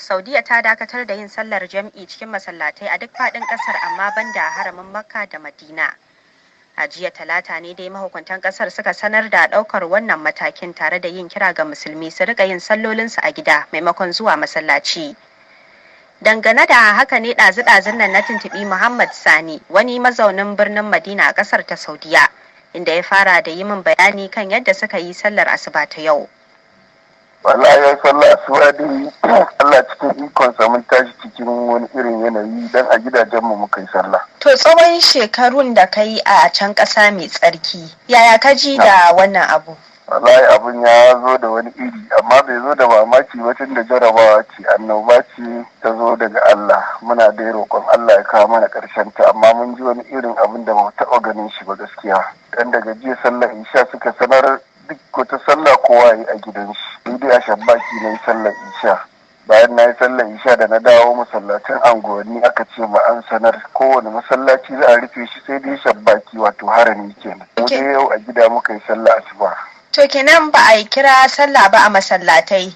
Saudiya ta dakatar da yin sallar jam'i cikin masallatai a duk faɗin ƙasar amma banda haramin Makka da Madina. A jiya Talata ne dai mahukuntan ƙasar suka sanar da ɗaukar wannan matakin tare da yin kira ga musulmi su riƙa yin sallolinsu a gida maimakon zuwa masallaci. Dangane da haka ne ɗazu-ɗazun nan na tuntuɓi Muhammad Sani, wani mazaunin birnin Madina a ƙasar ta Saudiya, inda ya fara da yi min bayani kan yadda suka yi sallar asuba ta yau. Wallahi ya sallah asuba dai Allah cikin ikonsa mun tashi cikin wani irin yanayi dan a gidajenmu muka yi sallah. To tsawon shekarun da ka yi a can ƙasa mai tsarki, yaya ka ji da wannan abu? Wallahi abun ya zo da wani iri amma bai zo da mamaki ba tun da jarabawa ce annoba ce ta zo daga Allah, muna dai roƙon Allah ya kawo mana ƙarshen ta, amma mun ji wani irin abin da ba mu taɓa ganin shi ba gaskiya. Dan daga jiya sallar isha suka sanar duk wata sallah kowa yi a gidan shi. Ni dai a shabbaki na yi sallar isha. Bayan na yi sallar isha da na dawo masallacin anguwanni aka ce ba an sanar kowane masallaci za a rufe shi sai dai shabbaki wato harami kenan. Mu dai yau a gida muka yi sallah asuba. To kenan ba a yi kira sallah ba a masallatai?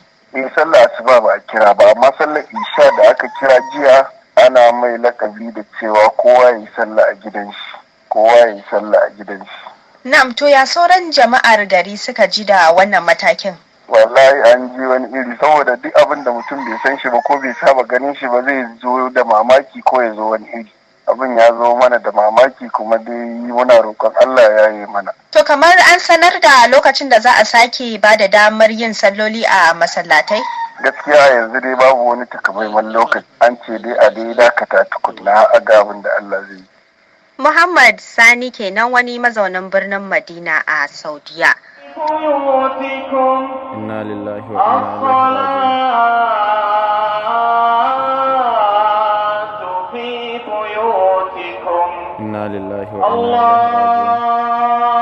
Sallah asuba ba a kira ba, amma sallar isha da aka kira jiya ana mai lakabi da cewa kowa ya yi sallah a gidan shi. Kowa ya yi sallah a gidan shi. Na'am, to ya sauran jama'ar gari suka ji da wannan matakin? Wallahi an ji wani iri saboda duk abin da mutum bai san shi ba ko bai saba ganin shi ba zai zo da mamaki ko ya zo wani iri. Abin ya zo mana da mamaki kuma dai muna roƙon Allah ya yi mana. To kamar an sanar da lokacin da za a sake ba da damar yin salloli a masallatai? Gaskiya yanzu dai babu wani takamaiman lokaci, an ce dai a dai dakata tukunna a ga abin da Allah zai yi. Muhammad Sani kenan, wani mazaunin birnin Madina a Saudiya. Inna lillahi wa inna ilaihi raji'un. Inna lillahi wa inna ilaihi raji'un.